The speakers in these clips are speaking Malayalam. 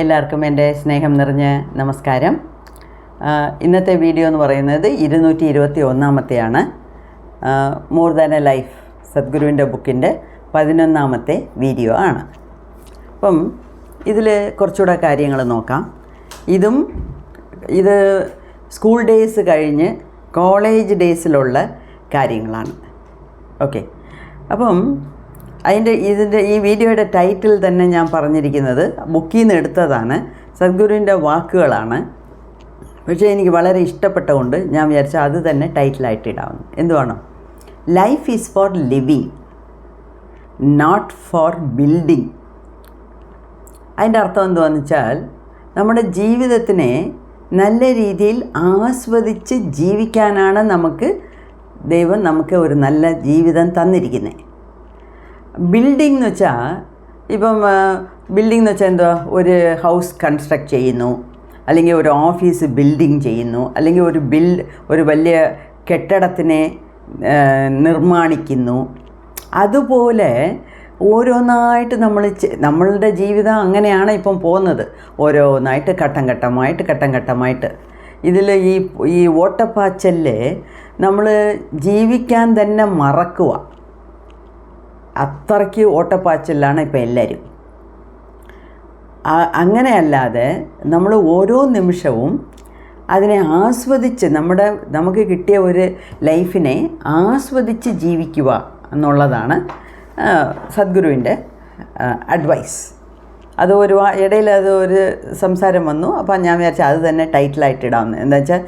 എല്ലാവർക്കും എൻ്റെ സ്നേഹം നിറഞ്ഞ നമസ്കാരം. ഇന്നത്തെ വീഡിയോ എന്ന് പറയുന്നത് 221-ാമത്തെയാണ്. മോർ ദാൻ എ ലൈഫ് സദ്ഗുരുവിൻ്റെ ബുക്കിൻ്റെ 11-ാമത്തെ വീഡിയോ ആണ്. അപ്പം ഇതിൽ കുറച്ചുകൂടെ കാര്യങ്ങൾ നോക്കാം. ഇത് സ്കൂൾ ഡേയ്സ് കഴിഞ്ഞ് കോളേജ് ഡേയ്സിലുള്ള കാര്യങ്ങളാണ്. ഓക്കെ, അപ്പം ഈ വീഡിയോയുടെ ടൈറ്റിൽ തന്നെ ഞാൻ പറഞ്ഞിരിക്കുന്നത് ബുക്കിൽ നിന്ന് എടുത്തതാണ്, സദ്ഗുരുവിൻ്റെ വാക്കുകളാണ്. പക്ഷേ എനിക്ക് വളരെ ഇഷ്ടപ്പെട്ടതുകൊണ്ട് ഞാൻ വിചാരിച്ച അത് തന്നെ ടൈറ്റിലായിട്ട് ഇടാവുന്നു. എന്തുവാണോ, life is for living, not for building. അതിൻ്റെ അർത്ഥം എന്തുവാന്ന് വെച്ചാൽ, നമ്മുടെ ജീവിതത്തിനെ നല്ല രീതിയിൽ ആസ്വദിച്ച് ജീവിക്കാനാണ് ദൈവം നമുക്ക് ഒരു നല്ല ജീവിതം തന്നിരിക്കുന്നത്. ബിൽഡിംഗ് എന്ന് വെച്ചാൽ, ബിൽഡിംഗ് എന്ന് വെച്ചാൽ എന്തുവാ, ഒരു ഹൗസ് കൺസ്ട്രക്ട് ചെയ്യുന്നു, അല്ലെങ്കിൽ ഒരു ഓഫീസ് ബിൽഡിംഗ് ചെയ്യുന്നു, അല്ലെങ്കിൽ ഒരു വലിയ കെട്ടിടത്തിനെ നിർമ്മാണിക്കുന്നു. അതുപോലെ ഓരോന്നായിട്ട് നമ്മളുടെ ജീവിതം അങ്ങനെയാണ് ഇപ്പം പോകുന്നത്. ഓരോന്നായിട്ട് ഘട്ടം ഘട്ടമായിട്ട് ഇതിൽ ഈ ഓട്ടപ്പാച്ചലിൽ നമ്മൾ ജീവിക്കാൻ തന്നെ മറക്കുക. അത്രയ്ക്ക് ഓട്ടപ്പാച്ചിലാണ് ഇപ്പം എല്ലാവരും. അങ്ങനെയല്ലാതെ നമ്മൾ ഓരോ നിമിഷവും അതിനെ ആസ്വദിച്ച് നമുക്ക് കിട്ടിയ ഒരു ലൈഫിനെ ആസ്വദിച്ച് ജീവിക്കുക എന്നുള്ളതാണ് സദ്ഗുരുവിൻ്റെ അഡ്വൈസ്. ഇടയിൽ ഒരു സംസാരം വന്നു. അപ്പോൾ ഞാൻ വിചാരിച്ചാൽ അത് തന്നെ ടൈറ്റിലായിട്ട് ഇടാമെന്ന്. എന്താ വെച്ചാൽ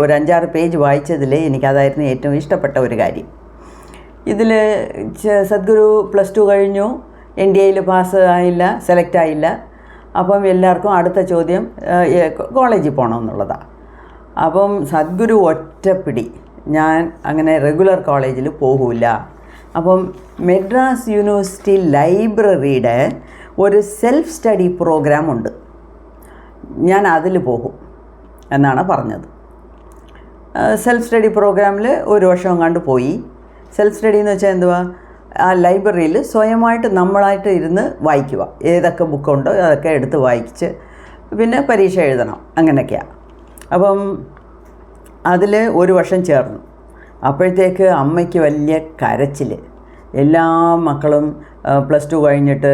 ഒരു 5-6 പേജ് വായിച്ചതിൽ എനിക്കതായിരുന്നു ഏറ്റവും ഇഷ്ടപ്പെട്ട ഒരു കാര്യം. ഇതിൽ സദ്ഗുരു +2 കഴിഞ്ഞു, NDAയിൽ പാസ് ആയില്ല, സെലക്ട് ആയില്ല. അപ്പം എല്ലാവർക്കും അടുത്ത ചോദ്യം കോളേജിൽ പോകണമെന്നുള്ളതാണ്. അപ്പം സദ്ഗുരു ഒറ്റപ്പിടി, ഞാൻ അങ്ങനെ റെഗുലർ കോളേജിൽ പോകില്ല. അപ്പം മദ്രാസ് യൂണിവേഴ്സിറ്റി ലൈബ്രറിയുടെ ഒരു സെൽഫ് സ്റ്റഡി പ്രോഗ്രാമുണ്ട്, ഞാൻ അതിൽ പോകും എന്നാണ് പറഞ്ഞത്. സെൽഫ് സ്റ്റഡി പ്രോഗ്രാമിൽ 1 വർഷം കണ്ട് പോയി. സെൽഫ് സ്റ്റഡി എന്ന് വെച്ചാൽ എന്തുവാ, ആ ലൈബ്രറിയിൽ സ്വയമായിട്ട് നമ്മളായിട്ട് ഇരുന്ന് വായിക്കുക. ഏതൊക്കെ ബുക്കുണ്ടോ അതൊക്കെ എടുത്ത് വായിച്ച് പിന്നെ പരീക്ഷ എഴുതണം, അങ്ങനെയൊക്കെയാണ്. അപ്പം അതിൽ 1 വർഷം ചേർന്നു. അപ്പോഴത്തേക്ക് അമ്മയ്ക്ക് വലിയ കരച്ചിൽ. എല്ലാ മക്കളും +2 കഴിഞ്ഞിട്ട്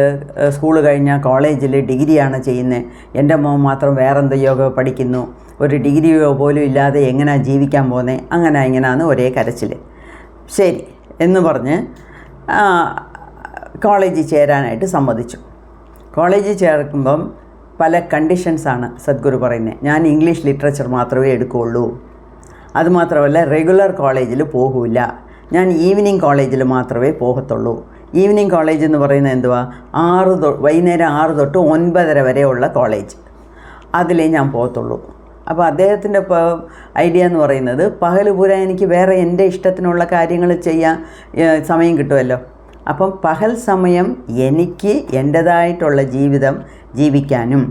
സ്കൂൾ കഴിഞ്ഞാൽ കോളേജിൽ ഡിഗ്രിയാണ് ചെയ്യുന്നത്, എൻ്റെ മോൻ മാത്രം വേറെന്തെയോ പഠിക്കുന്നു, ഒരു ഡിഗ്രിയോ പോലും ഇല്ലാതെ എങ്ങനെയാണ് ജീവിക്കാൻ പോകുന്നത്, ഇങ്ങനെയാണ് ഒരേ കരച്ചിൽ. ശരി എന്ന് പറഞ്ഞ് കോളേജിൽ ചേരാനായിട്ട് സമ്മതിച്ചു. കോളേജിൽ ചേർക്കുമ്പം പല കണ്ടീഷൻസാണ് സദ്ഗുരു പറയുന്നത്. ഞാൻ ഇംഗ്ലീഷ് ലിറ്ററേച്ചർ മാത്രമേ എടുക്കുകയുള്ളൂ, അതുമാത്രമല്ല റെഗുലർ കോളേജിൽ പോകില്ല, ഞാൻ ഈവനിങ് കോളേജിൽ മാത്രമേ പോകത്തുള്ളൂ. ഈവനിങ് കോളേജ് എന്ന് പറയുന്നത് എന്തുവാ, വൈകുന്നേരം 6 തൊട്ട് 9:30 വരെയുള്ള കോളേജ്, അതിലേ ഞാൻ പോകത്തുള്ളൂ. അപ്പോൾ അദ്ദേഹത്തിൻ്റെ ഐഡിയ എന്ന് പറയുന്നത്, പകൽ പൂരാ എനിക്ക് വേറെ എൻ്റെ ഇഷ്ടത്തിനുള്ള കാര്യങ്ങൾ ചെയ്യാൻ സമയം കിട്ടുമല്ലോ. അപ്പം പകൽ സമയം എനിക്ക് എൻ്റേതായിട്ടുള്ള ജീവിതം ജീവിക്കാനും,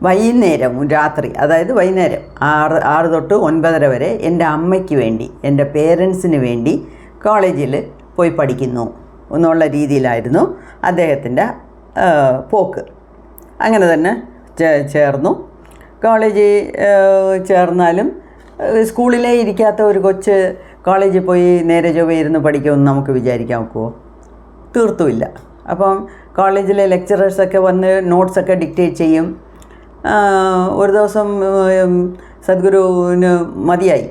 വൈകുന്നേരം രാത്രി, അതായത് വൈകുന്നേരം 6 തൊട്ട് 9:30 വരെ എൻ്റെ അമ്മയ്ക്ക് വേണ്ടി, എൻ്റെ പേരൻസിന് വേണ്ടി കോളേജിൽ പോയി പഠിക്കുന്നു എന്നുള്ള രീതിയിലായിരുന്നു അദ്ദേഹത്തിൻ്റെ പോക്ക്. അങ്ങനെ തന്നെ ചേർന്നു. കോളേജിൽ ചേർന്നാലും സ്കൂളിലേ ഇരിക്കാത്ത ഒരു കൊച്ച് കോളേജിൽ പോയി നേരെ ചൊവ്വേ ഇരുന്ന് പഠിക്കുമെന്ന് നമുക്ക് വിചാരിക്കാൻ ഒക്കുമോ? തീർത്തുമില്ല. അപ്പം കോളേജിലെ ലെക്ചറേഴ്സൊക്കെ വന്ന് നോട്ട്സൊക്കെ ഡിക്റ്റേറ്റ് ചെയ്യും. ഒരു ദിവസം സദ്ഗുരുവിന് മതിയായി,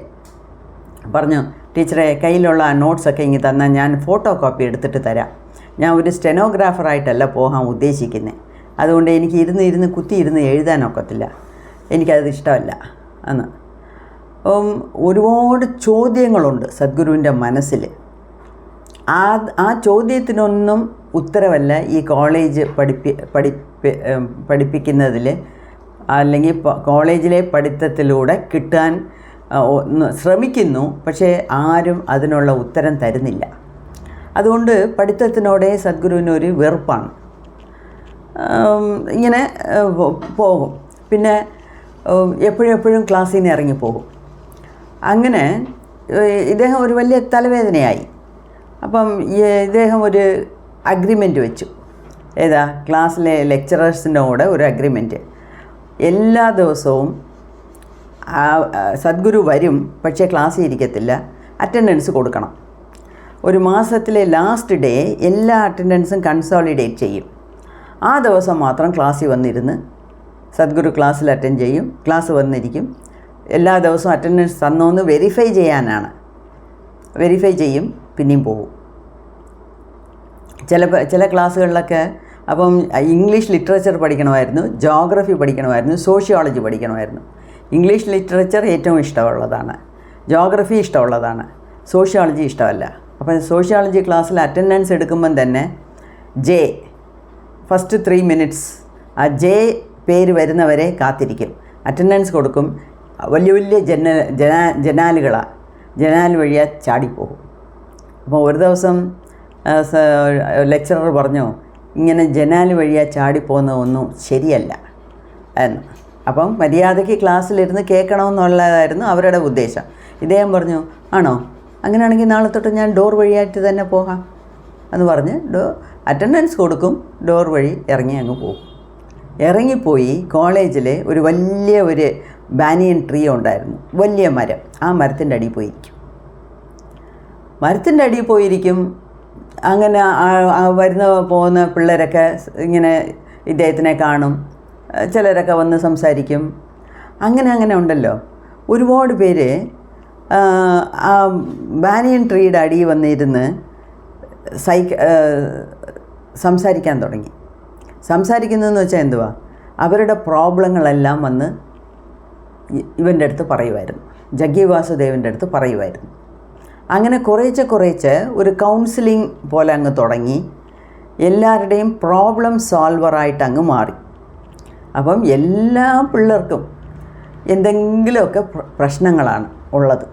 പറഞ്ഞു, ടീച്ചറെ കയ്യിലുള്ള നോട്ട്സൊക്കെ ഇങ്ങ് തന്നാൽ ഞാൻ ഫോട്ടോ കോപ്പി എടുത്തിട്ട് തരാം, ഞാൻ ഒരു സ്റ്റെനോഗ്രാഫറായിട്ടല്ല പോകാൻ ഉദ്ദേശിക്കുന്നത്, അതുകൊണ്ട് എനിക്ക് ഇരുന്ന് കുത്തിയിരുന്ന് എഴുതാനൊക്കത്തില്ല, എനിക്കത് ഇഷ്ടമല്ല എന്ന്. ഒരുപാട് ചോദ്യങ്ങളുണ്ട് സദ്ഗുരുവിൻ്റെ മനസ്സിൽ. ആ ചോദ്യത്തിനൊന്നും ഉത്തരവല്ല ഈ കോളേജ് പഠിപ്പിക്കുന്നതിൽ, അല്ലെങ്കിൽ കോളേജിലെ പഠിത്തത്തിലൂടെ കിട്ടാൻ ശ്രമിക്കുന്നു. പക്ഷേ ആരും അതിനുള്ള ഉത്തരം തരുന്നില്ല. അതുകൊണ്ട് പഠിത്തത്തിനോടെ സദ്ഗുരുവിനൊരു വെറുപ്പാണ്. ഇങ്ങനെ പോകും. പിന്നെ എപ്പോഴും ക്ലാസ്സിൽ നിന്ന് ഇറങ്ങിപ്പോകും. അങ്ങനെ ഇദ്ദേഹം ഒരു വലിയ തലവേദനയായി. അപ്പം ഇദ്ദേഹം ഒരു അഗ്രിമെൻ്റ് വെച്ചു, ഏതാ ക്ലാസ്സിലെ ലെക്ചറേഴ്സിൻ്റെ കൂടെ ഒരു അഗ്രിമെൻറ്റ്. എല്ലാ ദിവസവും സദ്ഗുരു വരും, പക്ഷേ ക്ലാസ്സിൽ ഇരിക്കത്തില്ല, അറ്റൻഡൻസ് കൊടുക്കണം. ഒരു മാസത്തിലെ ലാസ്റ്റ് ഡേ എല്ലാ അറ്റൻഡൻസും കൺസോളിഡേറ്റ് ചെയ്യും. ആ ദിവസം മാത്രം ക്ലാസ്സിൽ വന്നിരുന്ന് സദ്ഗുരു ക്ലാസ്സിൽ അറ്റൻഡ് ചെയ്യും, ക്ലാസ് വന്നിരിക്കും. എല്ലാ ദിവസവും അറ്റൻഡൻസ് തന്നോന്ന് വെരിഫൈ ചെയ്യാനാണ്. വെരിഫൈ ചെയ്യും, പിന്നെയും പോകും. ചില ക്ലാസ്സുകളിലൊക്കെ അപ്പം ഇംഗ്ലീഷ് ലിറ്ററേച്ചർ പഠിക്കണമായിരുന്നു, ജോഗ്രഫി പഠിക്കണമായിരുന്നു, സോഷ്യോളജി പഠിക്കണമായിരുന്നു. ഇംഗ്ലീഷ് ലിറ്ററേച്ചർ ഏറ്റവും ഇഷ്ടമുള്ളതാണ്, ജോഗ്രഫി ഇഷ്ടമുള്ളതാണ്, സോഷ്യോളജി ഇഷ്ടമല്ല. അപ്പം സോഷ്യോളജി ക്ലാസ്സിൽ അറ്റൻഡൻസ് എടുക്കുമ്പം തന്നെ ഫസ്റ്റ് 3 minutes ആ പേര് വരുന്നവരെ കാത്തിരിക്കും, അറ്റൻഡൻസ് കൊടുക്കും. വലിയ വലിയ ജനാലുകളാണ്, ജനാൽ വഴിയാ ചാടിപ്പോകും. അപ്പോൾ ഒരു ദിവസം ലെക്ചറർ പറഞ്ഞു, ഇങ്ങനെ ജനാൽ വഴിയാ ചാടിപ്പോകുന്നതൊന്നും ശരിയല്ല എന്ന്. അപ്പം മര്യാദയ്ക്ക് ക്ലാസ്സിലിരുന്ന് കേൾക്കണമെന്നുള്ളതായിരുന്നു അവരുടെ ഉദ്ദേശം. ഇദ്ദേഹം പറഞ്ഞു, ആണോ, അങ്ങനെയാണെങ്കിൽ നാളെ തൊട്ട് ഞാൻ ഡോർ വഴിയായിട്ട് തന്നെ പോകാം എന്ന് പറഞ്ഞ് അറ്റൻഡൻസ് കൊടുക്കും, ഡോർ വഴി ഇറങ്ങി അങ്ങ് പോകും. ഇറങ്ങിപ്പോയി കോളേജിൽ ഒരു വലിയ ബാനിയൻ ട്രീ ഉണ്ടായിരുന്നു, വലിയ മരം. ആ മരത്തിൻ്റെ അടിയിൽ പോയിരിക്കും. അങ്ങനെ പോകുന്ന പിള്ളേരൊക്കെ ഇങ്ങനെ ഇദ്ദേഹത്തിനെ കാണും, ചിലരൊക്കെ വന്ന് സംസാരിക്കും. അങ്ങനെ ഉണ്ടല്ലോ, ഒരുപാട് പേര് ആ ബാനിയൻ ട്രീയുടെ അടിയിൽ വന്നിരുന്ന് സംസാരിക്കാൻ തുടങ്ങി. സംസാരിക്കുന്നതെന്ന് വെച്ചാൽ എന്തുവാ, അവരുടെ പ്രോബ്ലങ്ങളെല്ലാം വന്ന് ഇവൻ്റെ അടുത്ത് പറയുമായിരുന്നു, ജഗ്ഗി വാസുദേവൻ്റെ അടുത്ത് പറയുമായിരുന്നു. അങ്ങനെ കുറേശ്ശെ ഒരു കൗൺസിലിംഗ് പോലെ അങ്ങ് തുടങ്ങി. എല്ലാവരുടെയും പ്രോബ്ലം സോൾവറായിട്ട് അങ്ങ് മാറി. അപ്പം എല്ലാ പിള്ളേർക്കും എന്തെങ്കിലുമൊക്കെ പ്രശ്നങ്ങളാണ് ഉള്ളത്.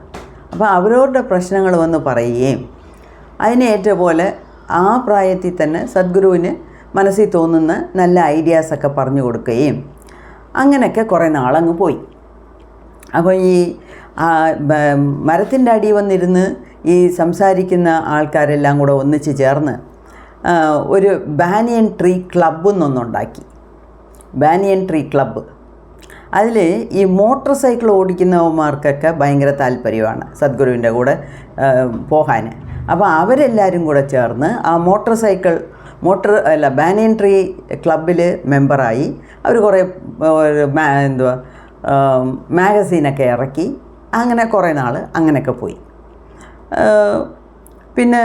അപ്പോൾ അവരവരുടെ പ്രശ്നങ്ങൾ വന്ന് പറയുകയും അതിനേറ്റ പോലെ ആ പ്രായത്തിൽ തന്നെ സദ്ഗുരുവിന് മനസ്സിൽ തോന്നുന്ന നല്ല ഐഡിയാസൊക്കെ പറഞ്ഞു കൊടുക്കുകയും അങ്ങനെയൊക്കെ കുറേ നാളങ്ങ് പോയി. അപ്പോൾ ഈ മരത്തിൻ്റെ അടി വന്നിരുന്ന് ഈ സംസാരിക്കുന്ന ആൾക്കാരെല്ലാം കൂടെ ഒന്നിച്ച് ചേർന്ന് ഒരു ബാനിയൻ ട്രീ ക്ലബ്ബ് എന്നൊന്നുണ്ടാക്കി. Banyan tree club. അതിൽ ഈ മോട്ടോർ സൈക്കിൾ ഓടിക്കുന്നവന്മാർക്കൊക്കെ ഭയങ്കര താല്പര്യമാണ് സദ്ഗുരുവിൻ്റെ കൂടെ പോകാൻ. അപ്പോൾ അവരെല്ലാവരും കൂടെ ചേർന്ന് ആ ബാനിയൻ ട്രീ ക്ലബ്ബിൽ മെമ്പറായി. അവർ കുറേ മാഗസീനൊക്കെ ഇറക്കി. അങ്ങനെ കുറേ നാൾ അങ്ങനെയൊക്കെ പോയി. പിന്നെ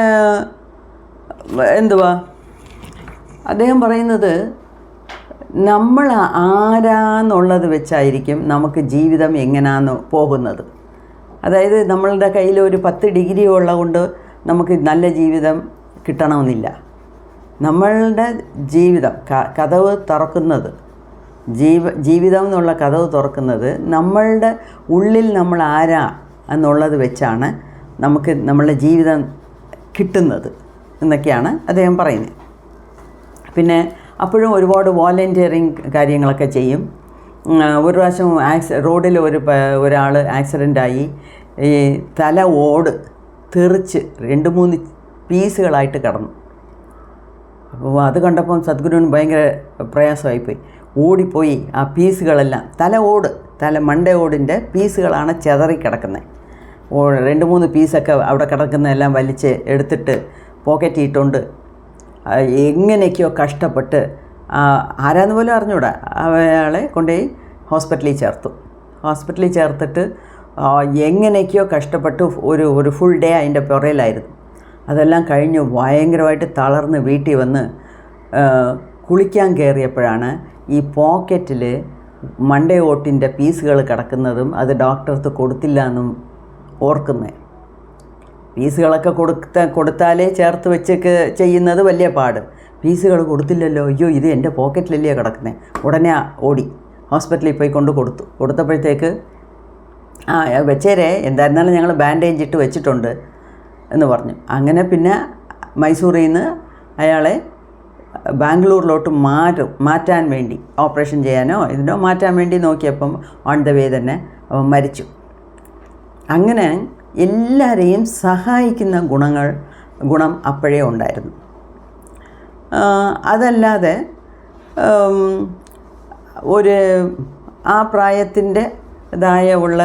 അദ്ദേഹം പറയുന്നത്, നമ്മൾ ആരാന്നുള്ളത് വെച്ചായിരിക്കും നമുക്ക് ജീവിതം എങ്ങനെയാണെന്ന് പോകുന്നത്. അതായത് നമ്മളുടെ കയ്യിൽ ഒരു 10 ഡിഗ്രി ഉള്ളതുകൊണ്ട് നമുക്ക് നല്ല ജീവിതം കിട്ടണമെന്നില്ല. നമ്മളുടെ ജീവിതം കതവ് തുറക്കുന്നത്, ജീവിതം എന്നുള്ള കതവ് തുറക്കുന്നത് നമ്മളുടെ ഉള്ളിൽ നമ്മൾ ആരാ എന്നുള്ളത് വെച്ചാണ് നമുക്ക് നമ്മളുടെ ജീവിതം കിട്ടുന്നത് എന്നൊക്കെയാണ് അദ്ദേഹം പറയുന്നത്. പിന്നെ അപ്പോഴും ഒരുപാട് വോളണ്ടിയറിങ് കാര്യങ്ങളൊക്കെ ചെയ്യും. ഒരു പ്രാവശ്യം റോഡിൽ ഒരാൾ ആക്സിഡൻ്റായി, ഈ തല ഓട് തെറിച്ച് 2-3 പീസുകളായിട്ട് കിടന്നു. അപ്പോൾ അത് കണ്ടപ്പം സദ്ഗുരുവിന് ഭയങ്കര പ്രയാസമായിപ്പോയി. ഓടിപ്പോയി ആ പീസുകളെല്ലാം, മണ്ടേ ഓടിൻ്റെ പീസുകളാണ് ചിതറിക്കിടക്കുന്നത്. 2-3 പീസൊക്കെ അവിടെ കിടക്കുന്നതെല്ലാം വലിച്ച് എടുത്തിട്ട് പോക്കറ്റ് ഇട്ടുകൊണ്ട് എങ്ങനെയൊക്കെയോ കഷ്ടപ്പെട്ട്, ആരാന്ന് പോലും അറിഞ്ഞൂടാ, അയാളെ കൊണ്ടുപോയി ഹോസ്പിറ്റലിൽ ചേർത്തിട്ട് എങ്ങനെയൊക്കെയോ കഷ്ടപ്പെട്ട് ഒരു ഫുൾ ഡേ അതിൻ്റെ പുറയിലായിരുന്നു. അതെല്ലാം കഴിഞ്ഞ് ഭയങ്കരമായിട്ട് തളർന്ന് വീട്ടിൽ വന്ന് കുളിക്കാൻ കയറിയപ്പോഴാണ് ഈ പോക്കറ്റിൽ മണ്ടേ ഓട്ടിൻ്റെ പീസുകൾ കിടക്കുന്നതും അത് ഡോക്ടർക്ക് കൊടുത്തില്ല എന്നും ഓർക്കുന്നത്. പീസുകളൊക്കെ കൊടുത്താലേ ചേർത്ത് വെച്ചൊക്കെ ചെയ്യുന്നത് വലിയ പാട്. പീസുകൾ കൊടുത്തില്ലല്ലോ, അയ്യോ ഇത് എൻ്റെ പോക്കറ്റിലല്ലേ കിടക്കുന്നത്. ഉടനെ ഓടി ഹോസ്പിറ്റലിൽ പോയി കൊടുത്തപ്പോഴത്തേക്ക് വെച്ചേരെ, എന്തായിരുന്നാലും ഞങ്ങൾ ബാൻഡേജ് ഇട്ട് വെച്ചിട്ടുണ്ട് എന്ന് പറഞ്ഞു. അങ്ങനെ പിന്നെ മൈസൂരിൽ നിന്ന് അയാളെ ബാംഗ്ലൂരിലോട്ട് മാറ്റാൻ വേണ്ടി, ഓപ്പറേഷൻ ചെയ്യാനോ ഇതിനോ മാറ്റാൻ വേണ്ടി നോക്കിയപ്പം ഓൺ ദ വേ തന്നെ അവൻ മരിച്ചു. അങ്ങനെ എല്ലാവരെയും സഹായിക്കുന്ന ഗുണം അപ്പോഴേ ഉണ്ടായിരുന്നു. അതല്ലാതെ ഒരു ആ പ്രായത്തിൻ്റെതായ ഉള്ള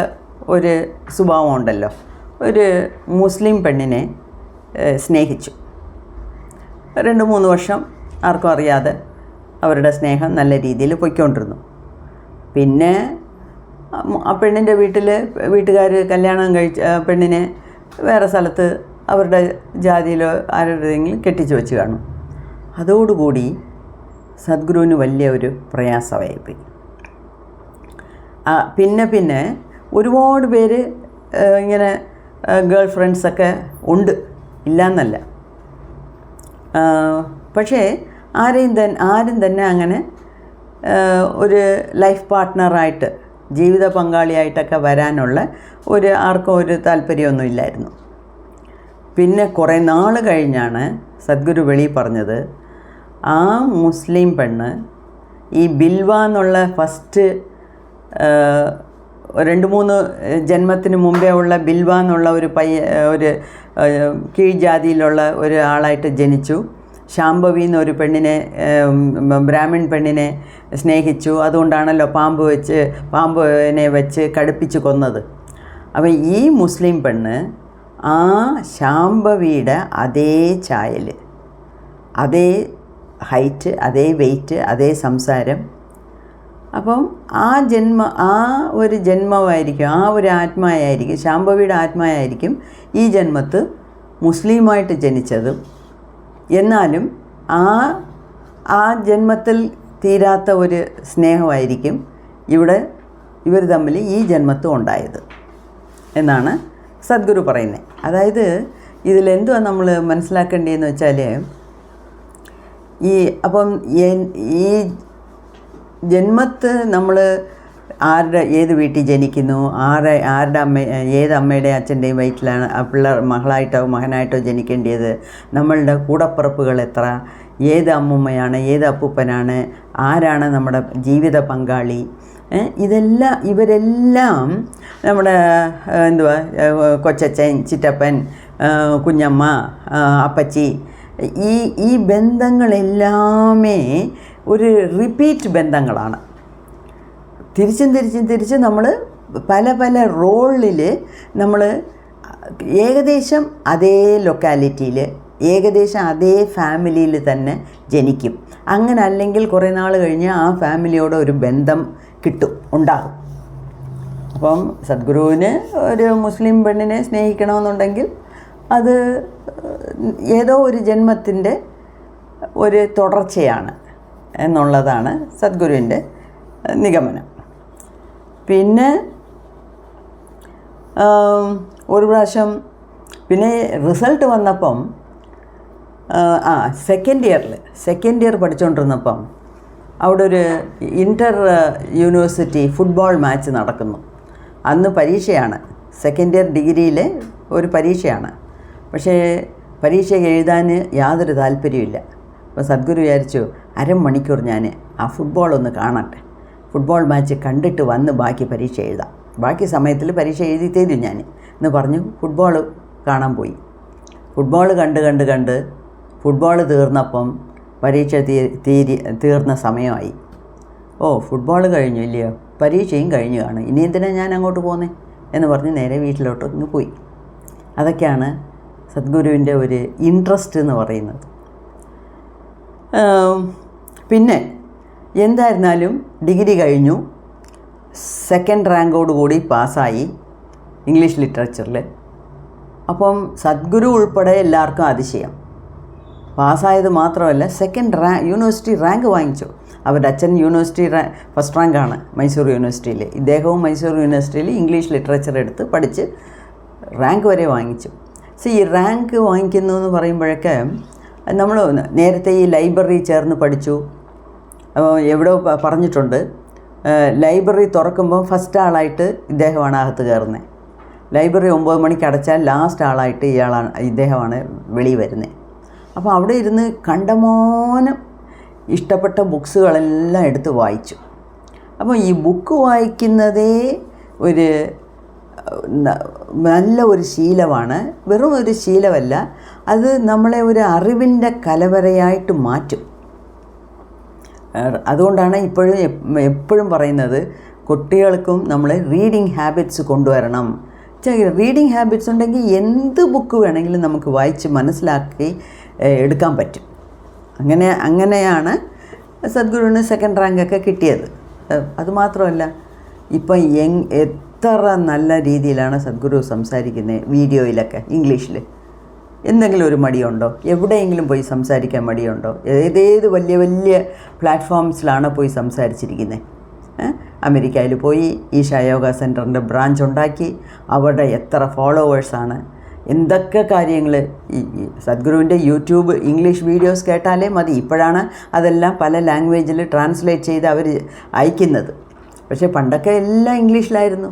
ഒരു സ്വഭാവം ഉണ്ടല്ലോ. ഒരു മുസ്ലിം പെണ്ണിനെ സ്നേഹിച്ചു. 2-3 വർഷം ആർക്കും അറിയാതെ അവരുടെ സ്നേഹം നല്ല രീതിയിൽ പൊയ്ക്കൊണ്ടിരുന്നു. പിന്നെ ആ പെണ്ണിൻ്റെ വീട്ടുകാർ കല്യാണം കഴിച്ച പെണ്ണിനെ വേറെ സ്ഥലത്ത് അവരുടെ ജാതിയിലോ ആരുടെയെങ്കിലും കെട്ടിച്ചു വെച്ച് കാണും. അതോടുകൂടി സദ്ഗുരുവിന് വലിയ ഒരു പ്രയാസമായിപ്പോയി. പിന്നെ ഒരുപാട് പേര് ഇങ്ങനെ ഗേൾ ഫ്രണ്ട്സൊക്കെ ഉണ്ട്, ഇല്ലയെന്നല്ല. പക്ഷേ ആരും തന്നെ അങ്ങനെ ഒരു ലൈഫ് പാർട്ട്ണറായിട്ട് ജീവിത പങ്കാളിയായിട്ടൊക്കെ വരാനുള്ള ആർക്കും ഒരു താല്പര്യമൊന്നും ഇല്ലായിരുന്നു. പിന്നെ കുറേ നാൾ കഴിഞ്ഞാണ് സദ്ഗുരു വെളിയിൽ പറഞ്ഞത്, ആ മുസ്ലിം പെണ്ണ് ഈ ബിൽവ എന്നുള്ള ഫസ്റ്റ് 2-3 ജന്മത്തിന് മുമ്പേ ഉള്ള ബിൽവ എന്നുള്ള ഒരു കീഴ്ജാതിയിലുള്ള ആളായിട്ട് ജനിച്ചു. ശാംഭവി എന്നൊരു പെണ്ണിനെ, ബ്രാഹ്മിൺ പെണ്ണിനെ സ്നേഹിച്ചു. അതുകൊണ്ടാണല്ലോ പാമ്പിനെ വെച്ച് കടുപ്പിച്ച് കൊന്നത്. അപ്പം ഈ മുസ്ലിം പെണ്ണ് ആ ശാംഭവിയുടെ അതേ ചായൽ, അതേ ഹൈറ്റ്, അതേ വെയ്റ്റ്, അതേ സംസാരം. അപ്പം ആ ഒരു ജന്മമായിരിക്കും, ആ ഒരു ആത്മാവായിരിക്കും, ശാംഭവിയുടെ ആത്മാവായിരിക്കും ഈ ജന്മത്ത് മുസ്ലിമായിട്ട് ജനിച്ചതും. എന്നാലും ആ ജന്മത്തിൽ തീരാത്ത ഒരു സ്നേഹമായിരിക്കും ഇവർ തമ്മിൽ ഈ ജന്മത്തും ഉണ്ടായത് എന്നാണ് സദ്ഗുരു പറയുന്നത്. അതായത് ഇതിലെന്തുവാ നമ്മൾ മനസ്സിലാക്കേണ്ടതെന്ന് വെച്ചാൽ, ഈ ജന്മത്ത് നമ്മൾ ഏത് വീട്ടിൽ ജനിക്കുന്നു, ആരുടെ ഏത് അമ്മയുടെ അച്ഛൻ്റെയും വയറ്റിലാണ് മകളായിട്ടോ മകനായിട്ടോ ജനിക്കേണ്ടത്, നമ്മളുടെ കൂടപ്പിറപ്പുകൾ എത്ര, ഏത് അമ്മുമ്മയാണ്, ഏത് അപ്പൂപ്പനാണ്, ആരാണ് നമ്മുടെ ജീവിത പങ്കാളി, ഇവരെല്ലാം നമ്മുടെ കൊച്ചച്ഛൻ, ചിറ്റപ്പൻ, കുഞ്ഞമ്മ, അപ്പച്ചി, ഈ ബന്ധങ്ങളെല്ലാമേ ഒരു റിപ്പീറ്റ് ബന്ധങ്ങളാണ്. തിരിച്ചും നമ്മൾ പല റോളിൽ നമ്മൾ ഏകദേശം അതേ ലൊക്കാലിറ്റിയിൽ, ഏകദേശം അതേ ഫാമിലിയിൽ തന്നെ ജനിക്കും. അങ്ങനെ അല്ലെങ്കിൽ കുറേ നാൾ കഴിഞ്ഞ് ആ ഫാമിലിയോട് ഒരു ബന്ധം ഉണ്ടാകും. അപ്പം സദ്ഗുരുവിന് ഒരു മുസ്ലിം പെണ്ണിനെ സ്നേഹിക്കണമെന്നുണ്ടെങ്കിൽ അത് ഏതോ ഒരു ജന്മത്തിൻ്റെ ഒരു തുടർച്ചയാണ് എന്നുള്ളതാണ് സദ്ഗുരുവിൻ്റെ നിഗമനം. പിന്നെ ഒരു പ്രാവശ്യം പിന്നെ റിസൾട്ട് വന്നപ്പം സെക്കൻഡ് ഇയർ പഠിച്ചുകൊണ്ടിരുന്നപ്പം അവിടെ ഒരു ഇൻ്റർ യൂണിവേഴ്സിറ്റി ഫുട്ബോൾ മാച്ച് നടക്കുന്നു. അന്ന് പരീക്ഷയാണ്, സെക്കൻഡ് ഇയർ ഡിഗ്രിയിലെ ഒരു പരീക്ഷയാണ്. പക്ഷേ പരീക്ഷ എഴുതാൻ യാതൊരു താല്പര്യമില്ല. അപ്പോൾ സദ്ഗുരു വിചാരിച്ചു, അരമണിക്കൂർ ഞാൻ ആ ഫുട്ബോളൊന്ന് കാണട്ടെ, ഫുട്ബോൾ മാച്ച് കണ്ടിട്ട് വന്ന് ബാക്കി പരീക്ഷ എഴുതാം, ബാക്കി സമയത്തിൽ പരീക്ഷ എഴുതി തരും ഞാൻ എന്ന് പറഞ്ഞു ഫുട്ബോൾ കാണാൻ പോയി. ഫുട്ബോൾ കണ്ട് ഫുട്ബോൾ തീർന്നപ്പം പരീക്ഷ തീർന്ന സമയമായി. ഫുട്ബോൾ കഴിഞ്ഞു ഇല്ലയോ, പരീക്ഷയും കഴിഞ്ഞു കാണും, ഇനി എന്തിനാണ് ഞാൻ അങ്ങോട്ട് പോകുന്നത് എന്ന് പറഞ്ഞ് നേരെ വീട്ടിലോട്ട് ഇങ്ങ് പോയി. അതൊക്കെയാണ് സദ്ഗുരുവിൻ്റെ ഒരു ഇൻട്രസ്റ്റ് എന്ന് പറയുന്നത്. പിന്നെ എന്തായിരുന്നാലും ഡിഗ്രി കഴിഞ്ഞു, സെക്കൻഡ് റാങ്കോടുകൂടി പാസ്സായി ഇംഗ്ലീഷ് ലിറ്ററേച്ചറിൽ. അപ്പം സദ്ഗുരു ഉൾപ്പെടെ എല്ലാവർക്കും അതിശയം. പാസ്സായത് മാത്രമല്ല, യൂണിവേഴ്സിറ്റി റാങ്ക് വാങ്ങിച്ചു. അവരുടെ അച്ഛൻ യൂണിവേഴ്സിറ്റി ഫസ്റ്റ് റാങ്കാണ് മൈസൂർ യൂണിവേഴ്സിറ്റിയിൽ. ഇദ്ദേഹവും മൈസൂർ യൂണിവേഴ്സിറ്റിയിൽ ഇംഗ്ലീഷ് ലിറ്ററേച്ചർ എടുത്ത് പഠിച്ച് റാങ്ക് വരെ വാങ്ങിച്ചു. ഈ റാങ്ക് വാങ്ങിക്കുന്നു എന്ന് പറയുമ്പോഴൊക്കെ നമ്മൾ നേരത്തെ ഈ ലൈബ്രറി ചേർന്ന് പഠിച്ചു. എവിടെയോ പറഞ്ഞിട്ടുണ്ട്, ലൈബ്രറി തുറക്കുമ്പോൾ ഫസ്റ്റ് ആളായിട്ട് ഇദ്ദേഹമാണ് അകത്ത് കയറുന്നത്. ലൈബ്രറി 9 മണിക്ക് അടച്ചാൽ ലാസ്റ്റ് ആളായിട്ട് ഇദ്ദേഹമാണ് വെളിയിൽ വരുന്നത്. അപ്പോൾ അവിടെ ഇരുന്ന് കണ്ടമാനം ഇഷ്ടപ്പെട്ട ബുക്സുകളെല്ലാം എടുത്ത് വായിച്ചു. അപ്പോൾ ഈ ബുക്ക് വായിക്കുന്നതേ ഒരു നല്ല ഒരു ശീലമാണ്. വെറും ഒരു ശീലമല്ല, അത് നമ്മളെ ഒരു അറിവിൻ്റെ കലവറയായിട്ട് മാറ്റും. അതുകൊണ്ടാണ് എപ്പോഴും പറയുന്നത് കുട്ടികൾക്കും നമ്മൾ റീഡിങ് ഹാബിറ്റ്സ് കൊണ്ടുവരണം. റീഡിങ് ഹാബിറ്റ്സ് ഉണ്ടെങ്കിൽ എന്ത് ബുക്ക് വേണമെങ്കിലും നമുക്ക് വായിച്ച് മനസ്സിലാക്കി എടുക്കാൻ പറ്റും. അങ്ങനെയാണ് സദ്ഗുരുവിന് 2nd റാങ്കൊക്കെ കിട്ടിയത്. അതുമാത്രമല്ല, ഇപ്പം എത്ര നല്ല രീതിയിലാണ് സദ്ഗുരു സംസാരിക്കുന്നത് വീഡിയോയിലൊക്കെ. ഇംഗ്ലീഷിൽ എന്തെങ്കിലും ഒരു മടിയുണ്ടോ? എവിടെയെങ്കിലും പോയി സംസാരിക്കാൻ മടിയുണ്ടോ? ഏതേത് വലിയ വലിയ പ്ലാറ്റ്ഫോംസിലാണ് പോയി സംസാരിച്ചിരിക്കുന്നത്. അമേരിക്കയിൽ പോയി ഈശ യോഗ സെൻറ്ററിൻ്റെ ബ്രാഞ്ച് ഉണ്ടാക്കി, അവിടെ എത്ര ഫോളോവേഴ്സാണ്, എന്തൊക്കെ കാര്യങ്ങൾ. ഈ സദ്ഗുരുവിൻ്റെ യൂട്യൂബ് ഇംഗ്ലീഷ് വീഡിയോസ് കേട്ടാലേ മതി. ഇപ്പോഴാണ് അതെല്ലാം പല ലാംഗ്വേജിൽ ട്രാൻസ്ലേറ്റ് ചെയ്ത് അവർ അയക്കുന്നത്. പക്ഷേ പണ്ടൊക്കെ എല്ലാം ഇംഗ്ലീഷിലായിരുന്നു.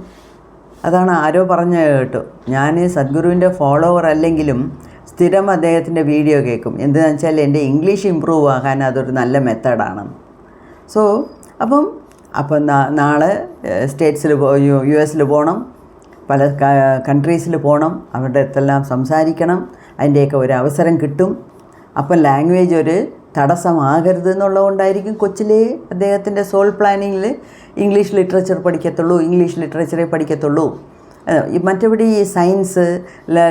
അതാണ് ആരോ പറഞ്ഞു കേട്ടു, ഞാൻ സദ്ഗുരുവിൻ്റെ ഫോളോവർ അല്ലെങ്കിലും സ്ഥിരം അദ്ദേഹത്തിൻ്റെ വീഡിയോ കേൾക്കും. എന്താണെന്ന് വെച്ചാൽ എൻ്റെ ഇംഗ്ലീഷ് ഇമ്പ്രൂവ് ആകാൻ അതൊരു നല്ല മെത്തേഡാണെന്ന്. അപ്പം നാളെ സ്റ്റേറ്റ്സിൽ US പോകണം, പല കൺട്രീസിൽ പോകണം, അവരുടെ അടുത്തെല്ലാം സംസാരിക്കണം. അതിൻ്റെയൊക്കെ ഒരു അവസരം കിട്ടും. അപ്പം ലാംഗ്വേജ് ഒരു തടസ്സമാകരുത് എന്നുള്ളതുകൊണ്ടായിരിക്കും കൊച്ചിലേ അദ്ദേഹത്തിൻ്റെ സോൾ പ്ലാനിങ്ങിൽ ഇംഗ്ലീഷ് ലിറ്ററേച്ചർ പഠിക്കത്തുള്ളൂ, ഇംഗ്ലീഷ് ലിറ്ററേച്ചറേ പഠിക്കത്തുള്ളൂ. മറ്റെവിടെ ഈ സയൻസ്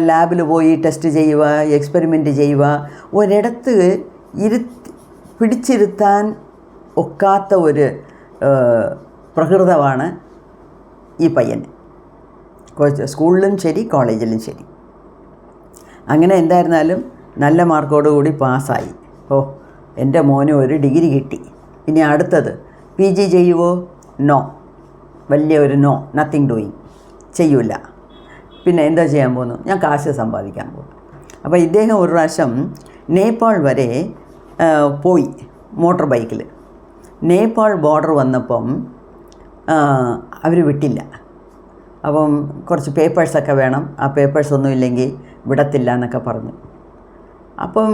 ലാബിൽ പോയി ടെസ്റ്റ് ചെയ്യുക, എക്സ്പെരിമെൻറ്റ് ചെയ്യുക, ഒരിടത്ത് പിടിച്ചിരുത്താൻ ഒക്കാത്ത ഒരു പ്രകൃതമാണ് ഈ പയ്യന്. സ്കൂളിലും ശരി, കോളേജിലും ശരി. അങ്ങനെ എന്തായിരുന്നാലും നല്ല മാർക്കോടുകൂടി പാസ്സായി. എൻ്റെ മോന് ഒരു ഡിഗ്രി കിട്ടി. ഇനി അടുത്തത് PG ചെയ്യുമോ? നോ, വലിയ ഒരു നോ, നത്തിങ് ഡൂയിങ്, ചെയ്യൂല. പിന്നെ എന്താ ചെയ്യാൻ പോകുന്നു? ഞാൻ കാശ് സമ്പാദിക്കാൻ പോകുന്നു. അപ്പോൾ ഇദ്ദേഹം ഒരു പ്രാവശ്യം നേപ്പാൾ വരെ പോയി മോട്ടോർ ബൈക്കിൽ. നേപ്പാൾ ബോർഡർ വന്നപ്പം അവർ വിട്ടില്ല. അപ്പം കുറച്ച് പേപ്പേഴ്സൊക്കെ വേണം, ആ പേപ്പേഴ്സൊന്നും ഇല്ലെങ്കിൽ വിടത്തില്ല എന്നൊക്കെ പറഞ്ഞു. അപ്പം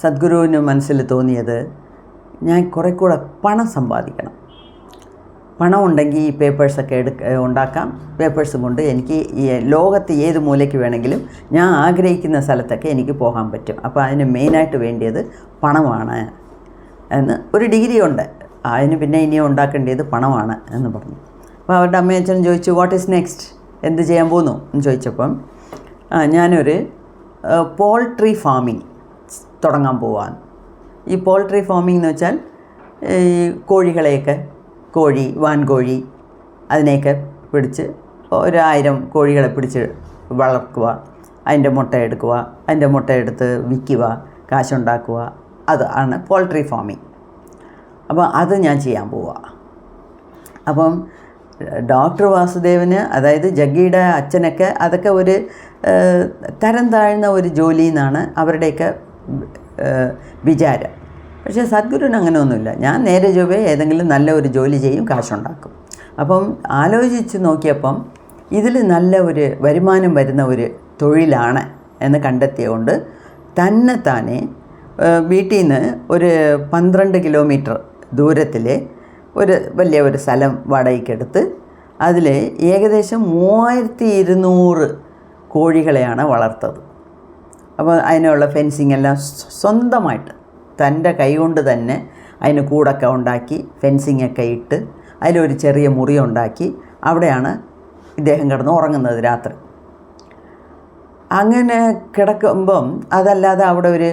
സദ്ഗുരുവിന് മനസ്സിൽ തോന്നിയത്, ഞാൻ കുറേ കൂടെ പണം സമ്പാദിക്കണം. പണം ഉണ്ടെങ്കിൽ ഈ പേപ്പേഴ്സൊക്കെ ഉണ്ടാക്കാം. പേപ്പേഴ്സും കൊണ്ട് എനിക്ക് ഈ ലോകത്ത് ഏത് മൂലയ്ക്ക് വേണമെങ്കിലും ഞാൻ ആഗ്രഹിക്കുന്ന സ്ഥലത്തൊക്കെ എനിക്ക് പോകാൻ പറ്റും. അപ്പോൾ അതിന് മെയിനായിട്ട് വേണ്ടിയത് പണമാണ് എന്ന്. ഒരു ഡിഗ്രി ഉണ്ട്, അതിന് പിന്നെ ഇനിയും ഉണ്ടാക്കേണ്ടത് പണമാണ് എന്ന് പറഞ്ഞു. അപ്പോൾ അവരുടെ അമ്മയച്ഛനും ചോദിച്ചു, വാട്ട് ഈസ് നെക്സ്റ്റ്, എന്ത് ചെയ്യാൻ പോകുന്നു എന്ന് ചോദിച്ചപ്പം, ഞാനൊരു പോൾട്രി ഫാമിംഗ് തുടങ്ങാൻ പോവാണ്. ഈ പോൾട്രി ഫാമിംഗ് എന്ന് വെച്ചാൽ ഈ കോഴികളെയൊക്കെ, കോഴി, വാൻകോഴി, അതിനെയൊക്കെ പിടിച്ച് 1000 കോഴികളെ പിടിച്ച് വളർത്തുക, അതിൻ്റെ മുട്ട എടുക്കുക, അതിൻ്റെ മുട്ട എടുത്ത് വിൽക്കുക, കാശുണ്ടാക്കുക, അതാണ് പോൾട്രി ഫാമിംഗ്. അപ്പോൾ അത് ഞാൻ ചെയ്യാൻ പോവുക. അപ്പം ഡോക്ടർ വാസുദേവന്, അതായത് ജഗ്ഗിയുടെ അച്ഛനൊക്കെ അതൊക്കെ ഒരു തരം താഴ്ന്ന ഒരു ജോലി എന്നാണ് അവരുടെയൊക്കെ വിചാരം. പക്ഷേ സദ്ഗുരുവിന് അങ്ങനെയൊന്നുമില്ല. ഞാൻ നേരെ ചൊവ്വേ ഏതെങ്കിലും നല്ല ഒരു ജോലി ചെയ്യും, കാശുണ്ടാക്കും. അപ്പം ആലോചിച്ച് നോക്കിയപ്പം ഇതിൽ നല്ല ഒരു വരുമാനം വരുന്ന ഒരു തൊഴിലാണ് എന്ന് കണ്ടെത്തിയതുകൊണ്ട് താനെ വീട്ടിൽ നിന്ന് ഒരു 12 കിലോമീറ്റർ ദൂരത്തിൽ ഒരു വലിയ ഒരു സ്ഥലം വാടകയ്ക്കെടുത്ത് അതിൽ ഏകദേശം 3200 കോഴികളെയാണ് വളർത്തത്. അപ്പോൾ അതിനുള്ള ഫെൻസിങ് എല്ലാം സ്വന്തമായിട്ട് തൻ്റെ കൈകൊണ്ട് തന്നെ അതിന് കൂടൊക്കെ ഉണ്ടാക്കി, ഫെൻസിങ്ങൊക്കെ ഇട്ട് അതിലൊരു ചെറിയ മുറി ഉണ്ടാക്കി അവിടെയാണ് ഇദ്ദേഹം കിടന്ന് ഉറങ്ങുന്നത് രാത്രി. അങ്ങനെ കിടക്കുമ്പം അതല്ലാതെ അവിടെ ഒരു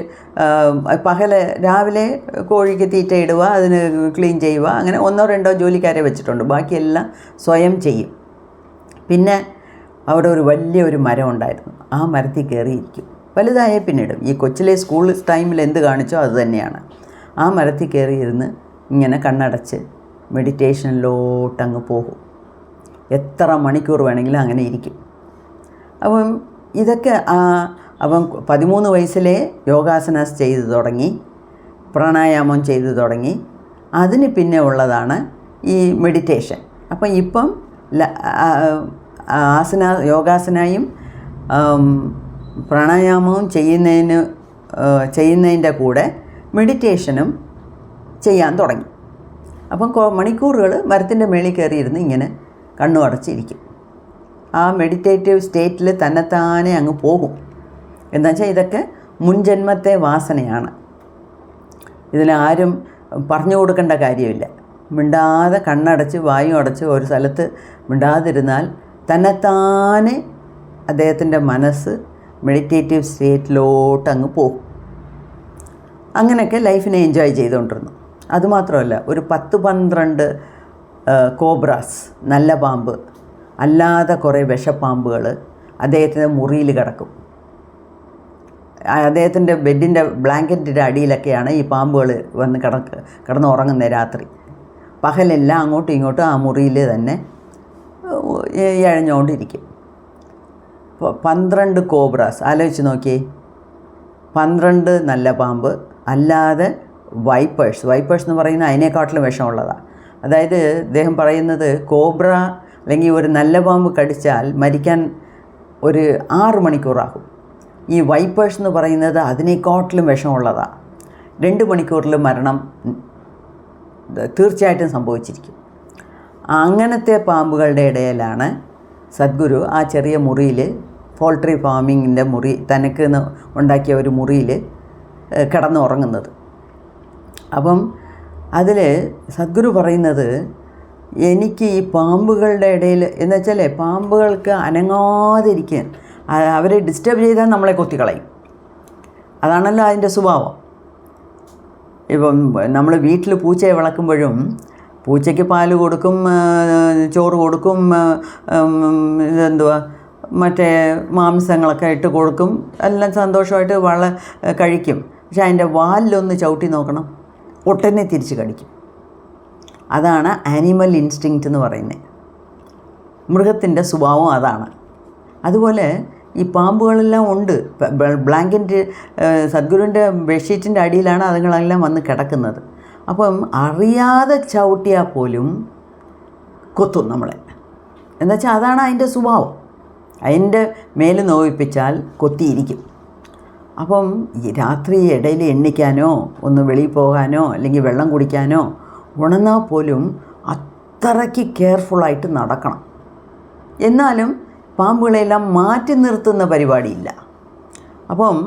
രാവിലെ കോഴിക്ക് തീറ്റ ഇടുക, അതിന് ക്ലീൻ ചെയ്യുക, അങ്ങനെ 1-2 ജോലിക്കാരെ വെച്ചിട്ടുണ്ട്. ബാക്കിയെല്ലാം സ്വയം ചെയ്യും. പിന്നെ അവിടെ ഒരു വലിയൊരു മരം ഉണ്ടായിരുന്നു. ആ മരത്തിൽ കയറിയിരിക്കും. വലുതായ പിന്നിടും. ഈ കൊച്ചിലെ സ്കൂൾ ടൈമിൽ എന്ത് കാണിച്ചോ അത് തന്നെയാണ്. ആ മരത്തിൽ കയറിയിരുന്ന് ഇങ്ങനെ കണ്ണടച്ച് മെഡിറ്റേഷനിലോട്ടങ്ങ് പോകും. എത്ര മണിക്കൂർ വേണമെങ്കിലും അങ്ങനെ ഇരിക്കും. അപ്പം ഇതൊക്കെ അപ്പം 13 വയസ്സിലെ യോഗാസനാസ് ചെയ്തു തുടങ്ങി, പ്രാണായാമം ചെയ്തു തുടങ്ങി. അതിന് പിന്നെ ഉള്ളതാണ് ഈ മെഡിറ്റേഷൻ. അപ്പം ഇപ്പം യോഗാസനയും പ്രാണായാമവും ചെയ്യുന്നതിൻ്റെ കൂടെ മെഡിറ്റേഷനും ചെയ്യാൻ തുടങ്ങി. അപ്പം മണിക്കൂറുകൾ മരത്തിൻ്റെ മേളിൽ കയറിയിരുന്ന് ഇങ്ങനെ കണ്ണു അടച്ചിരിക്കും. ആ മെഡിറ്റേറ്റീവ് സ്റ്റേറ്റിൽ തന്നെത്താനെ അങ്ങ് പോകും. എന്നുവെച്ചാൽ ഇതൊക്കെ മുൻജന്മത്തെ വാസനയാണ്. ഇതിലാരും പറഞ്ഞു കൊടുക്കേണ്ട കാര്യമില്ല. മിണ്ടാതെ കണ്ണടച്ച് വായും അടച്ച് ഒരു സ്ഥലത്ത് മിണ്ടാതിരുന്നാൽ തന്നെത്താനെ അദ്ദേഹത്തിൻ്റെ മനസ്സ് മെഡിറ്റേറ്റീവ് സ്റ്റേറ്റിലോട്ട് അങ്ങ് പോകും. അങ്ങനെയൊക്കെ ലൈഫിനെ എൻജോയ് ചെയ്തുകൊണ്ടിരുന്നു. അതുമാത്രമല്ല, ഒരു 10-12 കോബ്രാസ്, നല്ല പാമ്പ്, അല്ലാതെ കുറേ വിഷപ്പാമ്പുകൾ അദ്ദേഹത്തിൻ്റെ മുറിയിൽ കിടക്കും. അദ്ദേഹത്തിൻ്റെ ബെഡിൻ്റെ ബ്ലാങ്കറ്റിൻ്റെ അടിയിലൊക്കെയാണ് ഈ പാമ്പുകൾ വന്ന് കിടന്നുറങ്ങുന്നത് രാത്രി. പകലെല്ലാം അങ്ങോട്ടും ഇങ്ങോട്ടും ആ മുറിയിൽ തന്നെ ഇഴഞ്ഞുകൊണ്ടിരിക്കും. 12 കോബ്രാസ്, ആലോചിച്ച് നോക്കിയേ. 12 നല്ല പാമ്പ്, അല്ലാതെ വൈപ്പേഴ്സ് എന്ന് പറയുന്നത് അതിനേക്കാട്ടിലും വിഷമുള്ളതാണ്. അതായത് അദ്ദേഹം പറയുന്നത് കോബ്ര അല്ലെങ്കിൽ ഒരു നല്ല പാമ്പ് കടിച്ചാൽ മരിക്കാൻ ഒരു 6 മണിക്കൂറാകും. ഈ വൈപ്പേഴ്സ് എന്ന് പറയുന്നത് അതിനേക്കാട്ടിലും വിഷമുള്ളതാണ്. 2 മണിക്കൂറിൽ മരണം തീർച്ചയായിട്ടും സംഭവിച്ചിരിക്കും. അങ്ങനത്തെ പാമ്പുകളുടെ ഇടയിലാണ് സദ്ഗുരു ആ ചെറിയ മുറിയിൽ, പോൾട്രി ഫാമിങ്ങിൻ്റെ മുറി, തനക്ക് ഉണ്ടാക്കിയ ഒരു മുറിയിൽ കിടന്നുറങ്ങുന്നത്. അപ്പം അതിൽ സദ്ഗുരു പറയുന്നത്, എനിക്ക് ഈ പാമ്പുകളുടെ ഇടയിൽ എന്ന് വെച്ചാൽ പാമ്പുകൾക്ക് അനങ്ങാതിരിക്കാൻ, അവരെ ഡിസ്റ്റർബ് ചെയ്താൽ നമ്മളെ കൊത്തിക്കളയും. അതാണല്ലോ അതിൻ്റെ സ്വഭാവം. ഇപ്പം നമ്മൾ വീട്ടിൽ പൂച്ചയെ വളർക്കുമ്പോഴും പൂച്ചയ്ക്ക് പാല് കൊടുക്കും, ചോറ് കൊടുക്കും, മറ്റേ മാംസങ്ങളൊക്കെ ഇട്ട് കൊടുക്കും, എല്ലാം സന്തോഷമായിട്ട് കഴിക്കും. പക്ഷെ അതിൻ്റെ വാലിലൊന്ന് ചവിട്ടി നോക്കണം, ഒട്ടനെ തിരിച്ച് കടിക്കും. അതാണ് ആനിമൽ ഇൻസ്റ്റിങ്ക്റ്റ് എന്ന് പറയുന്നത്. മൃഗത്തിൻ്റെ സ്വഭാവം അതാണ്. അതുപോലെ ഈ പാമ്പുകളെല്ലാം ഉണ്ട്. ബ്ലാങ്കറ്റ്, സദ്ഗുരുവിൻ്റെ ബെഡ്ഷീറ്റിൻ്റെ അടിയിലാണ് അതുങ്ങളെല്ലാം വന്ന് കിടക്കുന്നത്. അപ്പം അറിയാതെ ചവിട്ടിയാൽ പോലും കൊത്തും നമ്മളെ. എന്നുവെച്ചാൽ അതാണ് അതിൻ്റെ സ്വഭാവം. അതിൻ്റെ മേല് നോവിപ്പിച്ചാൽ കൊത്തിയിരിക്കും. അപ്പം ഈ രാത്രി ഇടയിൽ എണ്ണിക്കാനോ ഒന്ന് വെളിയിൽ പോകാനോ അല്ലെങ്കിൽ വെള്ളം കുടിക്കാനോ ഉണർന്നാൽ പോലും അത്രയ്ക്ക് കെയർഫുള്ളായിട്ട് നടക്കണം. എന്നാലും പാമ്പുകളെല്ലാം മാറ്റി നിർത്തുന്ന പരിപാടിയില്ല. അപ്പം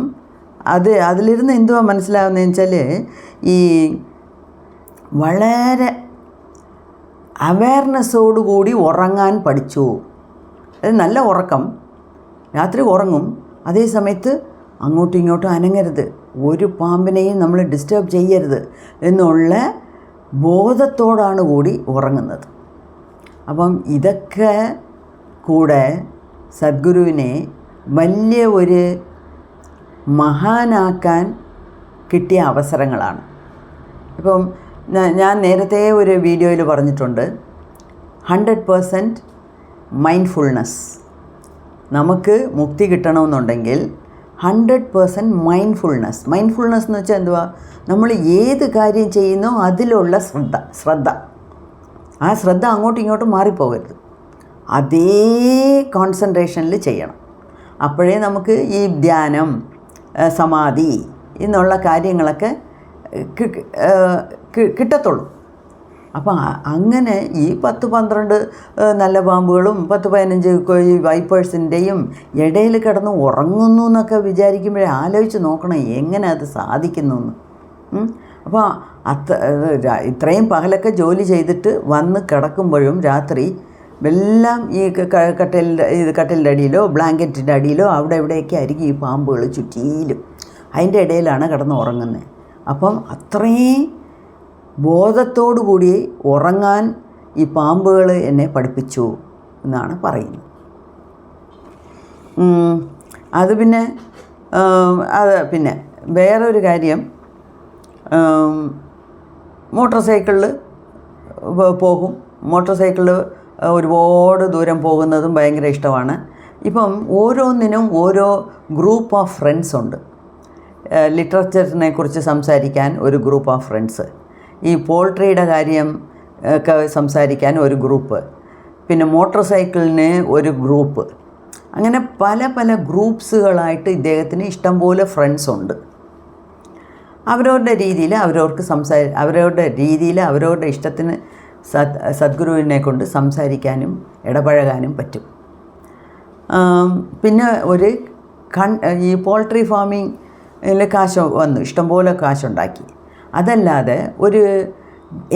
അതിലിരുന്ന് എന്തുവാ മനസ്സിലാവുന്നതെന്ന് വെച്ചാൽ, ഈ വളരെ അവയർനെസ്സോടുകൂടി ഉറങ്ങാൻ പഠിച്ചു. അത് നല്ല ഉറക്കം, രാത്രി ഉറങ്ങും, അതേ സമയത്ത് അങ്ങോട്ടും ഇങ്ങോട്ടും അനങ്ങരുത്, ഒരു പാമ്പിനെയും നമ്മൾ ഡിസ്റ്റർബ് ചെയ്യരുത് എന്നുള്ള ബോധത്തോടാണ് കൂടി ഉറങ്ങുന്നത്. അപ്പം ഇതൊക്കെ കൂടെ സദ്ഗുരുവിനെ വലിയ ഒരു മഹാനാക്കാൻ കിട്ടിയ അവസരങ്ങളാണ്. ഇപ്പം ഞാൻ നേരത്തെ ഒരു വീഡിയോയിൽ പറഞ്ഞിട്ടുണ്ട്, 100% മൈൻഡ്ഫുൾനെസ്. നമുക്ക് മുക്തി കിട്ടണമെന്നുണ്ടെങ്കിൽ 100% മൈൻഡ്ഫുൾനെസ് എന്ന് വെച്ചാൽ എന്തുവാ? നമ്മൾ ഏത് കാര്യം ചെയ്യുന്നോ അതിലുള്ള ശ്രദ്ധ, ആ ശ്രദ്ധ അങ്ങോട്ടും ഇങ്ങോട്ടും മാറിപ്പോകരുത്. അതേ കോൺസെൻട്രേഷനിൽ ചെയ്യണം. അപ്പോഴേ നമുക്ക് ഈ ധ്യാനം, സമാധി എന്നുള്ള കാര്യങ്ങളൊക്കെ കിട്ടത്തുള്ളൂ. അപ്പം അങ്ങനെ ഈ 10-12 നല്ല പാമ്പുകളും 10-15 ഈ വൈപ്പേഴ്സിൻ്റെയും ഇടയിൽ കിടന്ന് ഉറങ്ങുന്നു എന്നൊക്കെ വിചാരിക്കുമ്പോഴേ ആലോചിച്ച് നോക്കണം എങ്ങനെ അത് സാധിക്കുന്നു എന്ന്. അപ്പോൾ ഇത്രയും പകലൊക്കെ ജോലി ചെയ്തിട്ട് വന്ന് കിടക്കുമ്പോഴും രാത്രി എല്ലാം ഈ കട്ടിലിൻ്റെ അടിയിലോ ബ്ലാങ്കറ്റിൻ്റെ അടിയിലോ അവിടെ ഇവിടെയൊക്കെ ആയിരിക്കും ഈ പാമ്പുകൾ ചുറ്റിയിലും. അതിൻ്റെ ഇടയിലാണ് കിടന്ന് ഉറങ്ങുന്നത്. അപ്പം അത്രയും ബോധത്തോടു കൂടി ഉറങ്ങാൻ ഈ പാമ്പുകൾ എന്നെ പഠിപ്പിച്ചു എന്നാണ് പറയുന്നത്. പിന്നെ വേറൊരു കാര്യം, മോട്ടോർ സൈക്കിളിൽ പോകും. മോട്ടോർ സൈക്കിളിൽ ഒരുപാട് ദൂരം പോകുന്നതും ഭയങ്കര ഇഷ്ടമാണ്. ഇപ്പം ഓരോന്നിനും ഓരോ ഗ്രൂപ്പ് ഓഫ് ഫ്രണ്ട്സ് ഉണ്ട്. ലിറ്ററേച്ചറിനെ കുറിച്ച് സംസാരിക്കാൻ ഒരു ഗ്രൂപ്പ് ഓഫ് ഫ്രണ്ട്സ്, ഈ പോൾട്രിയുടെ കാര്യം ഒക്കെ സംസാരിക്കാൻ ഒരു ഗ്രൂപ്പ്, പിന്നെ മോട്ടോർ സൈക്കിളിന് ഒരു ഗ്രൂപ്പ്. അങ്ങനെ പല പല ഗ്രൂപ്പ്സുകളായിട്ട് ഇദ്ദേഹത്തിന് ഇഷ്ടംപോലെ ഫ്രണ്ട്സ് ഉണ്ട്. അവരവരുടെ രീതിയിൽ അവരവരുടെ ഇഷ്ടത്തിന് സദ്ഗുരുവിനെ കൊണ്ട് സംസാരിക്കാനും ഇടപഴകാനും പറ്റും. പിന്നെ ഈ പോൾട്രി ഫാമിങ്ങിൽ കാശ് വന്നു, ഇഷ്ടംപോലെ കാശുണ്ടാക്കി. അതല്ലാതെ ഒരു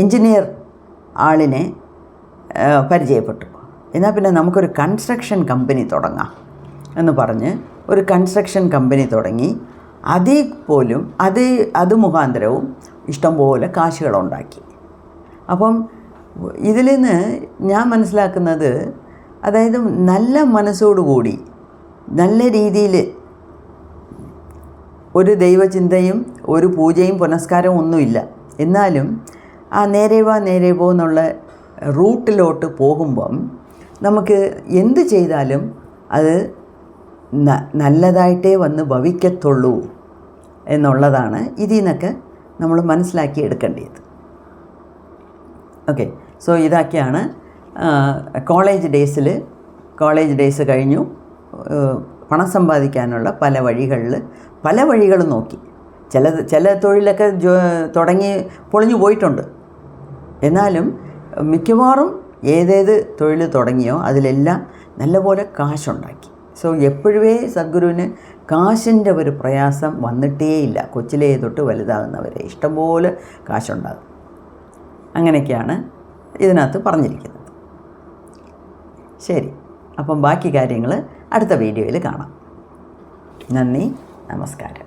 എൻജിനീയർ ആളിനെ പരിചയപ്പെട്ടു. എന്നാൽ പിന്നെ നമുക്കൊരു കൺസ്ട്രക്ഷൻ കമ്പനി തുടങ്ങാം എന്ന് പറഞ്ഞ് ഒരു കൺസ്ട്രക്ഷൻ കമ്പനി തുടങ്ങി. അത് മുഖാന്തരവും ഇഷ്ടംപോലെ കാശുകളുണ്ടാക്കി. അപ്പം ഇതിൽ നിന്ന് ഞാൻ മനസ്സിലാക്കുന്നത്, അതായത് നല്ല മനസ്സോടുകൂടി നല്ല രീതിയിൽ ഒരു ദൈവചിന്തയും ഒരു പൂജയും പുനസ്കാരവും ഒന്നുമില്ല, എന്നാലും ആ നേരെ വാ എന്നുള്ള റൂട്ടിലോട്ട് പോകുമ്പം നമുക്ക് എന്ത് ചെയ്താലും അത് നല്ലതായിട്ടേ വന്ന് ഭവിക്കത്തുള്ളൂ എന്നുള്ളതാണ് ഇതിൽ നിന്നൊക്കെ നമ്മൾ മനസ്സിലാക്കി എടുക്കേണ്ടത്. ഓക്കെ, സോ ഇതൊക്കെയാണ് കോളേജ് ഡേയ്സ് കഴിഞ്ഞു. പണം സമ്പാദിക്കാനുള്ള പല വഴികളും നോക്കി. ചില തൊഴിലൊക്കെ തുടങ്ങി പൊളിഞ്ഞു പോയിട്ടുണ്ട്. എന്നാലും മിക്കവാറും ഏതേത് തൊഴിൽ തുടങ്ങിയോ അതിലെല്ലാം നല്ലപോലെ കാശുണ്ടാക്കി. സോ എപ്പോഴേ സദ്ഗുരുവിന് കാശിൻ്റെ ഒരു പ്രയാസം വന്നിട്ടേയില്ല. കൊച്ചിലേ തൊട്ട് വലുതാകുന്നവരെ ഇഷ്ടംപോലെ കാശുണ്ടാകും. അങ്ങനെയൊക്കെയാണ് ഇതിനകത്ത് പറഞ്ഞിരിക്കുന്നത്. ശരി, അപ്പം ബാക്കി കാര്യങ്ങൾ അടുത്ത വീഡിയോയിൽ കാണാം. നന്ദി, നമസ്കാരം.